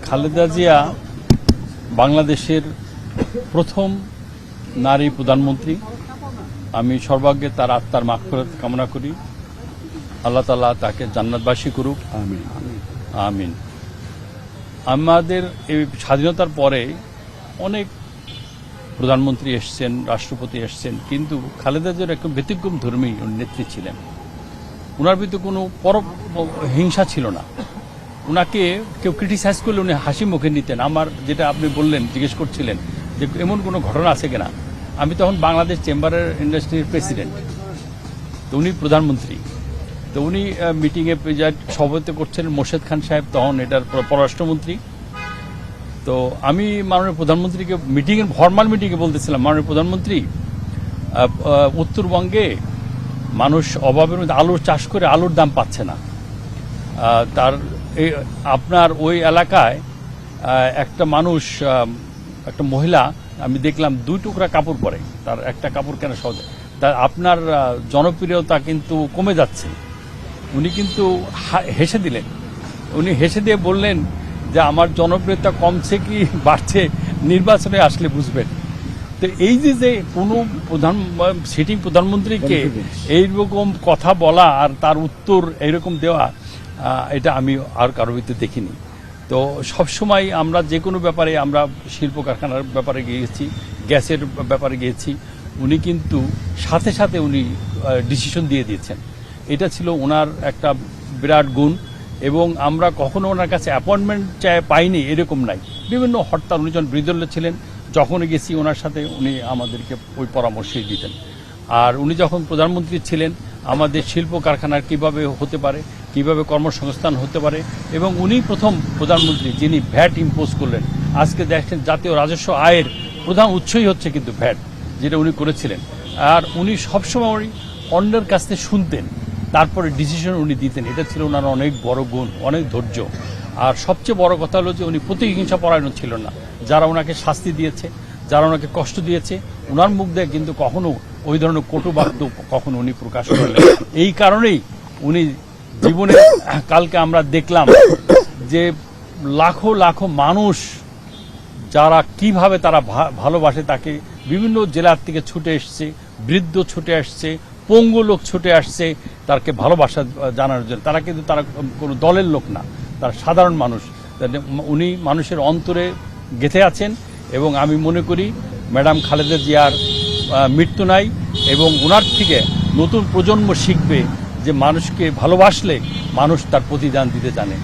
খালেদা জিয়া বাংলাদেশের প্রথম নারী প্রধানমন্ত্রী। আমি সর্বাগ্রে তার আত্মার মাগফিরাত কামনা করি। আল্লাহ তাআলা তাকে জান্নাতবাসী করুক, আমিন আমিন। আমাদের এই স্বাধীনতার পরে অনেক প্রধানমন্ত্রী এসছেন, রাষ্ট্রপতি এসছেন, কিন্তু খালেদা জিয়ার একদম ব্যতিক্রম ধর্মী নেত্রী ছিলেন। ওনার ভিতরে কোনো হিংসা ছিল না। উনাকে কেউ ক্রিটিসাইজ করলে উনি হাসি মুখে নিতেন। আমার যেটা আপনি বললেন, জিজ্ঞেস করছিলেন যে এমন কোনো ঘটনা আছে কিনা, আমি তখন বাংলাদেশ চেম্বারের ইন্ডাস্ট্রির প্রেসিডেন্ট, তো উনি প্রধানমন্ত্রী। তো উনি মিটিংয়ে সভাপতিত্ব করছিলেন মোর্শেদ খান সাহেব, তখন এটার পররাষ্ট্রমন্ত্রী। তো আমি মাননীয় প্রধানমন্ত্রীকে ফরমাল মিটিংয়ে বলতেছিলাম, মাননীয় প্রধানমন্ত্রী, উত্তরবঙ্গে মানুষ অভাবের মধ্যে আলুর চাষ করে আলুর দাম পাচ্ছে না। তার আপনার ওই এলাকায় একটা মানুষ, একটা মহিলা আমি দেখলাম 2 টুকরা কাপড় পরে, তার একটা কাপড় কেনা সহজে। তার আপনার জনপ্রিয়তা কিন্তু কমে যাচ্ছে। উনি কিন্তু হেসে দিলেন। উনি হেসে দিয়ে বললেন যে আমার জনপ্রিয়তা কমছে কি বাড়ছে নির্বাচনে আসলে বুঝবেন। তো এই যে কোনো সিটিং প্রধানমন্ত্রীকে এইরকম কথা বলা আর তার উত্তর এইরকম দেওয়া, এটা আমি আর কারোর ভিতরে দেখিনি। তো সবসময় আমরা যে কোনো ব্যাপারে, আমরা শিল্প কারখানার ব্যাপারে গিয়েছি, গ্যাসের ব্যাপারে গিয়েছি, উনি কিন্তু সাথে সাথে উনি ডিসিশন দিয়ে দিয়েছেন। এটা ছিল ওনার একটা বিরাট গুণ। এবং আমরা কখনো ওনার কাছে অ্যাপয়েন্টমেন্ট পাইনি এরকম নাই। বিভিন্ন হরতাল, উনি যখন বিরোধী দলে ছিলেন, যখন গেছি ওনার সাথে উনি আমাদেরকে ওই পরামর্শই দিতেন। আর উনি যখন প্রধানমন্ত্রী ছিলেন, আমাদের শিল্প কারখানার কিভাবে হতে পারে, কিভাবে কর্মসংস্থান হতে পারে, এবং উনি প্রথম প্রধানমন্ত্রী যিনি ভ্যাট ইম্পোজ করলেন। আজকে দেখছেন জাতীয় রাজস্ব আয়ের প্রধান উৎসই হচ্ছে কিন্তু ভ্যাট, যেটা উনি করেছিলেন। আর উনি সবসময় অন্যের কাছ থেকে শুনতেন, তারপরে ডিসিশন উনি দিতেন। এটা ছিল ওনার অনেক বড় গুণ, অনেক ধৈর্য। আর সবচেয়ে বড় কথা হলো যে উনি প্রতিহিংসা পরায়ণ ছিল না। যারা ওনাকে শাস্তি দিয়েছে, যারা ওনাকে কষ্ট দিয়েছে, ওনার মুখ দিয়ে কিন্তু কখনো ওই ধরনের কটু বাক্য কখনো উনি প্রকাশ করলেন। এই কারণেই উনি জীবনে, কালকে আমরা দেখলাম যে লাখো লাখো মানুষ যারা কিভাবে তারা ভালোবাসে তাকে, বিভিন্ন জেলার থেকে ছুটে এসছে, বৃদ্ধ ছুটে আসছে, পঙ্গু লোক ছুটে আসছে তাকে ভালোবাসা জানানোর জন্য। তারা কিন্তু তারা কোনো দলের লোক না, তারা সাধারণ মানুষ। উনি মানুষের অন্তরে গেঁথে আছেন। এবং আমি মনে করি ম্যাডাম খালেদা জিয়ার মৃত্যু নাই, এবং ওনার থেকে নতুন প্রজন্ম শিখবে যে মানুষকে ভালোবাসলে মানুষ তার প্রতিদান দিতে জানে।